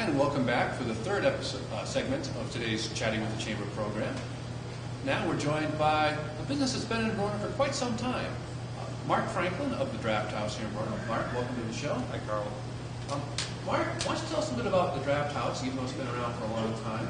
And welcome back for the third segment of today's Chatting with the Chamber program. Now we're joined by a business that's been in Verona for quite some time. Mark Franklin of the Drafthouse here in Verona. Mark, welcome to the show. Hi, Carl. Mark, why don't you tell us a bit about the Drafthouse, even though it's been around for a long time,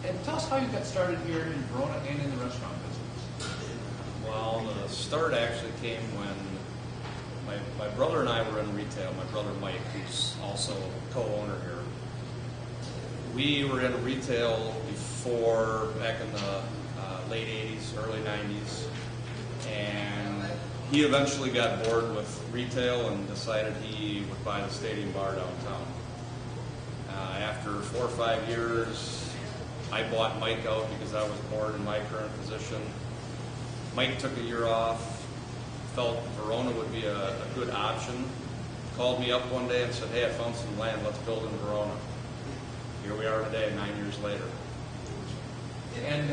and tell us how you got started here in Verona and in the restaurant business. Well, the start actually came when my brother and I were in retail. My brother Mike, who's also co-owner here. We were in retail before, back in the late 80s, early 90s, and he eventually got bored with retail and decided he would buy the Stadium Bar downtown. After 4 or 5 years, I bought Mike out because I was bored in my current position. Mike took a year off, felt Verona would be a good option, called me up one day and said, hey, I found some land, let's build in Verona. Here we are today, 9 years later. And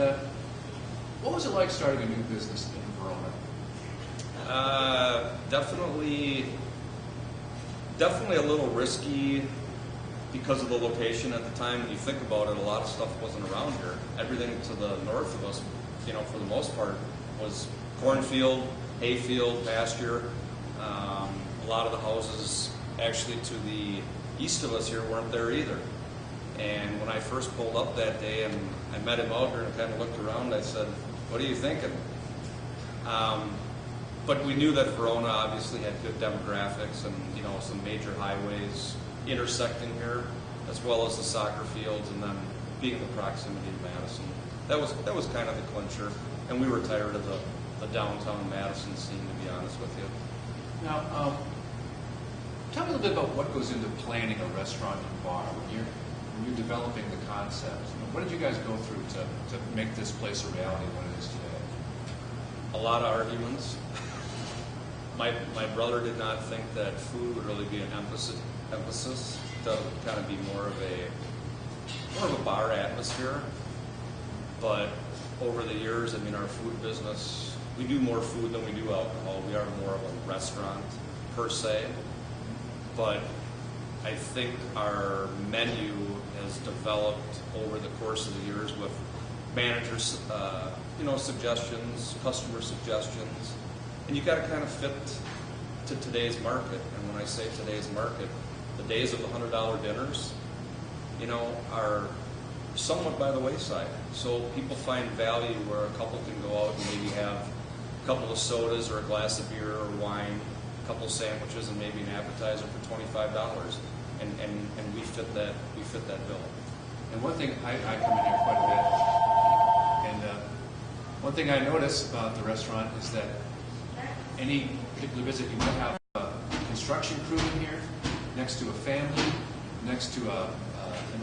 what was it like starting a new business in Verona? Definitely a little risky because of the location at the time. When you think about it, a lot of stuff wasn't around here. Everything to the north of us, for the most part, was cornfield, hayfield, pasture. A lot of the houses actually to the east of us here weren't there either. And when I first pulled up that day and I met him out here and kind of looked around, I said, what are you thinking? But we knew that Verona obviously had good demographics and some major highways intersecting here, as well as the soccer fields, and then being in the proximity to Madison. That was kind of the clincher, and we were tired of the downtown Madison scene, to be honest with you. Now, tell me a little bit about what goes into planning a restaurant and bar when you're developing the concept. What did you guys go through to make this place a reality what it is today? A lot of arguments. My brother did not think that food would really be an emphasis to kind of be more of a bar atmosphere. But over the years, our food business, we do more food than we do alcohol. We are more of a restaurant per se. But I think our menu has developed over the course of the years with managers, suggestions, customer suggestions, and you got to kind of fit to today's market. And when I say today's market, the days of the $100 dinners, are somewhat by the wayside. So people find value where a couple can go out and maybe have a couple of sodas or a glass of beer or wine, a couple of sandwiches, and maybe an appetizer for $25. And we fit that bill. And one thing, I come in here quite a bit, and one thing I notice about the restaurant is that any particular visit, you might have a construction crew in here, next to a family, next to an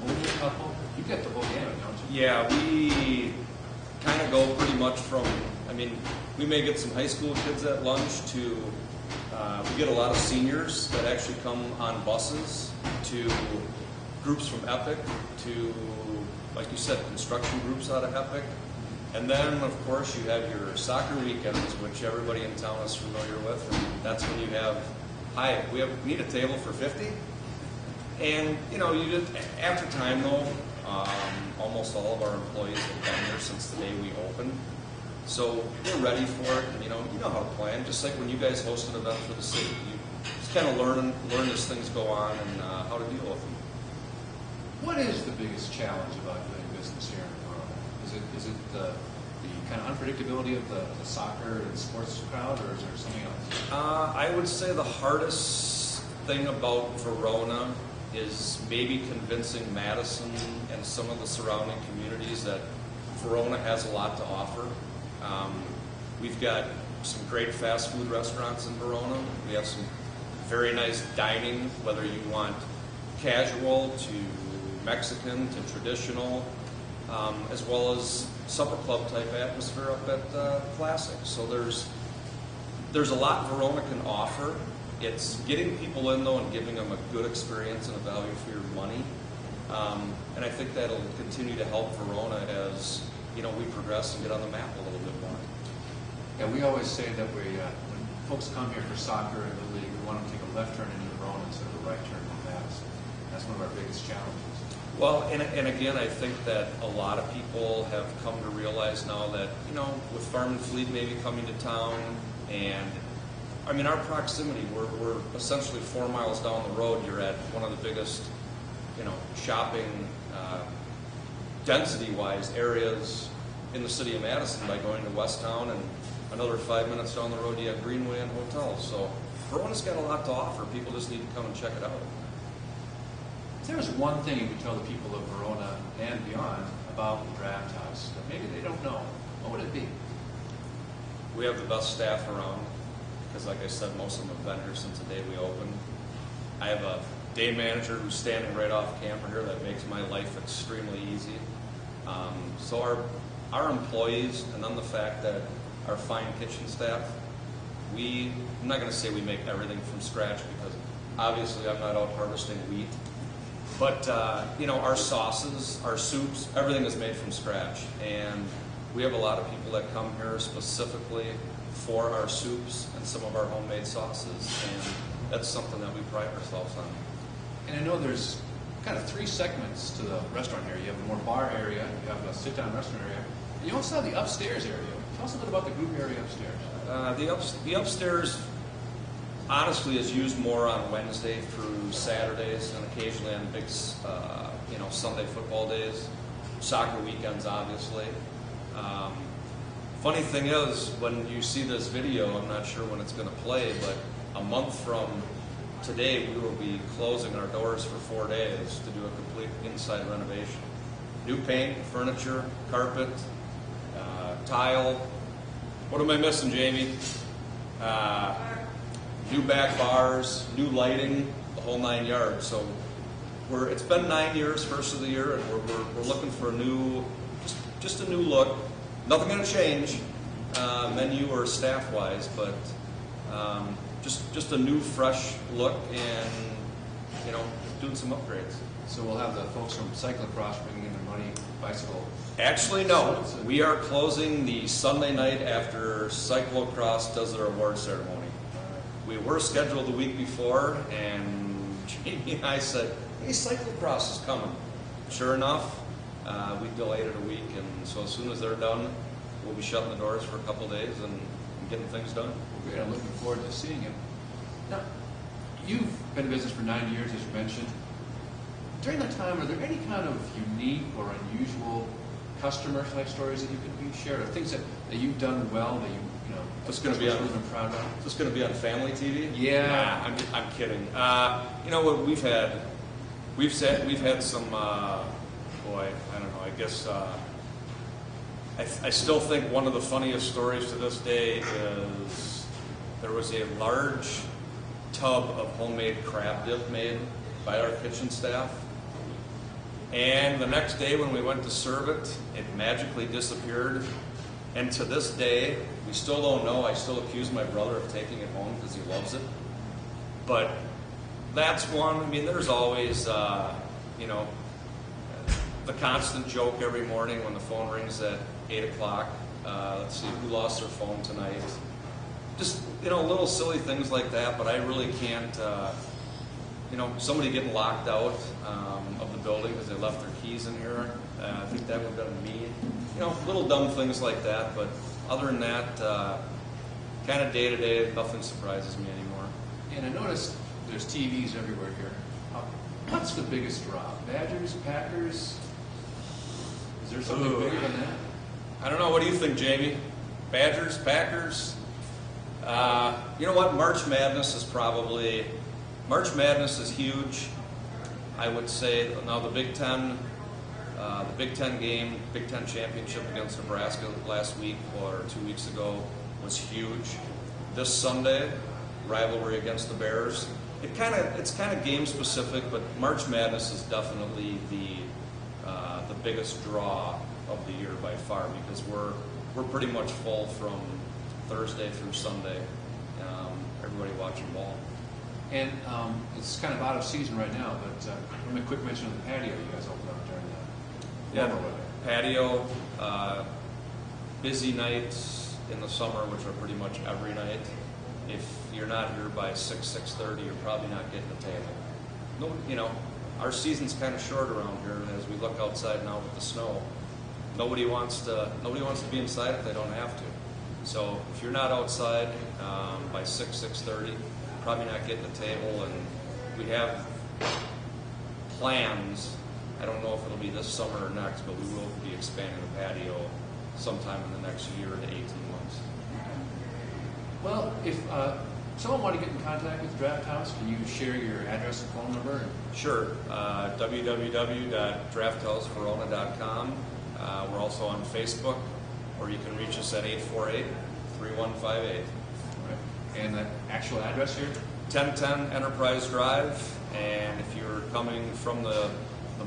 older couple. You get the whole gamut, don't you? Yeah, we kind of go pretty much from, we may get some high school kids at lunch to, we get a lot of seniors that actually come on buses, to groups from Epic, to, like you said, construction groups out of Epic. And then, of course, you have your soccer weekends, which everybody in town is familiar with. And that's when you have, hi, we need a table for 50. And, after time, though, almost all of our employees have been here since the day we opened. So we're ready for it, and you know how to plan. Just like when you guys host an event for the city, you just kind of learn as things go on and how to deal with them. What is the biggest challenge about doing business here in Verona? Is it the kind of unpredictability of the soccer and sports crowd, or is there something else? I would say the hardest thing about Verona is maybe convincing Madison and some of the surrounding communities that Verona has a lot to offer. We've got some great fast food restaurants in Verona. We have some very nice dining, whether you want casual to Mexican to traditional, as well as supper club type atmosphere up at Classic. So there's a lot Verona can offer. It's getting people in though and giving them a good experience and a value for your money. And I think that'll continue to help Verona as we progress and get on the map a little bit more. Yeah, we always say that when folks come here for soccer and the league, we want them to take a left turn into Verona instead of a right turn into Madison. That's one of our biggest challenges. Well, and again, I think that a lot of people have come to realize now that, with Farm and Fleet maybe coming to town, and I mean, our proximity, we're essentially 4 miles down the road. You're at one of the biggest, shopping density-wise areas in the city of Madison by going to Westtown, and another 5 minutes down the road you have Greenway and hotels. So Verona's got a lot to offer. People just need to come and check it out. If there was one thing you could tell the people of Verona and beyond about the Draft House that maybe they don't know, what would it be? We have the best staff around because, like I said, most of them have been here since the day we opened. I have a day manager who's standing right off camera here that makes my life extremely easy. So our employees, and then the fact that our fine kitchen staff, I'm not going to say we make everything from scratch because obviously I'm not out harvesting wheat. But, our sauces, our soups, everything is made from scratch. And we have a lot of people that come here specifically for our soups and some of our homemade sauces. And that's something that we pride ourselves on. And I know there's kind of 3 segments to the restaurant here. You have a more bar area, you have a sit-down restaurant area, and you also have the upstairs area. Tell us a bit about the group area upstairs. The upstairs, honestly, is used more on Wednesday through Saturdays and occasionally on big, Sunday football days, soccer weekends, obviously. Funny thing is, when you see this video, I'm not sure when it's going to play, but a month from today, we will be closing our doors for 4 days to do a complete inside renovation. New paint, furniture, carpet, tile. What am I missing, Jamie? New back bars, new lighting, the whole 9 yards. So it's been 9 years, first of the year, and we're looking for a new, just a new look. Nothing going to change, menu or staff-wise, but just a new, fresh look, and doing some upgrades. So we'll have the folks from cyclocross bringing in their money, bicycle. Actually, no. We are closing the Sunday night after cyclocross does their award ceremony. We were scheduled the week before, and Jamie and I said, hey, cyclocross is coming. Sure enough, we delayed it a week, and so as soon as they're done, we'll be shutting the doors for a couple days and getting things done. Great, I'm looking forward to seeing him. Now, you've been in business for 9 years, as you mentioned. During that time, are there any kind of unique or unusual customer-type stories that you could share, or things that you've done well that It's going to be on. Been proud of? Is this going to be on family TV? Yeah, Nah, I'm kidding. You know what we've had some. Boy, I don't know. I guess I still think one of the funniest stories to this day is there was a large tub of homemade crab dip made by our kitchen staff. And the next day when we went to serve it, it magically disappeared. And to this day, we still don't know. I still accuse my brother of taking it home because he loves it. But that's one. I mean, there's always, the constant joke every morning when the phone rings at 8 o'clock. Let's see, who lost their phone tonight? Just, little silly things like that. But I really can't, somebody getting locked out of the building because they left their keys in here. I think that would have been me. Little dumb things like that. But other than that, kind of day to day, nothing surprises me anymore. And I noticed there's TVs everywhere here. What's the biggest draw? Badgers, Packers? Is there something bigger than that? I don't know. What do you think, Jamie? Badgers, Packers? You know what? March Madness is huge. I would say now the Big Ten game, Big Ten championship against Nebraska last week or 2 weeks ago was huge. This Sunday, rivalry against the Bears. It's kind of game specific, but March Madness is definitely the biggest draw of the year by far because we're pretty much full from Thursday through Sunday. Everybody watching ball. And it's kind of out of season right now, but let me quick mention of the patio you guys opened up during the warmer weather. Patio, busy nights in the summer, which are pretty much every night. If you're not here by 6:30, you're probably not getting a table. No, our season's kind of short around here. As we look outside now with the snow, nobody wants to be inside if they don't have to. So if you're not outside by 6:30, probably not getting a table. And we have plans. I don't know if it'll be this summer or next, but we will be expanding the patio sometime in the next year to 18 months. Well, if someone wanted to get in contact with Draft House, can you share your address and phone number? Sure. www.drafthouseverona.com. We're also on Facebook, or you can reach us at 848-3158. Right. And the actual address here? 1010 Enterprise Drive. And if you're coming from the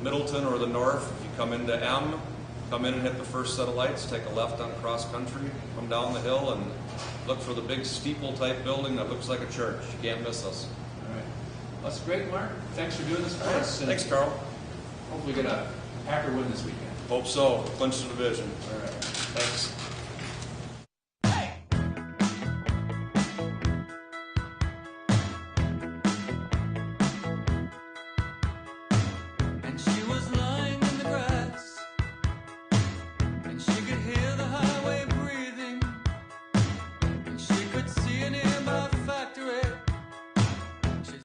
Middleton or the north, if you come into M, come in and hit the first set of lights, take a left on Cross Country, come down the hill, and look for the big steeple-type building that looks like a church. You can't miss us. All right. Well, that's great, Mark. Thanks for doing this for us. Thanks, Carl. Hopefully get a Packer win this weekend. Hope so. Clinch the division. All right. Thanks.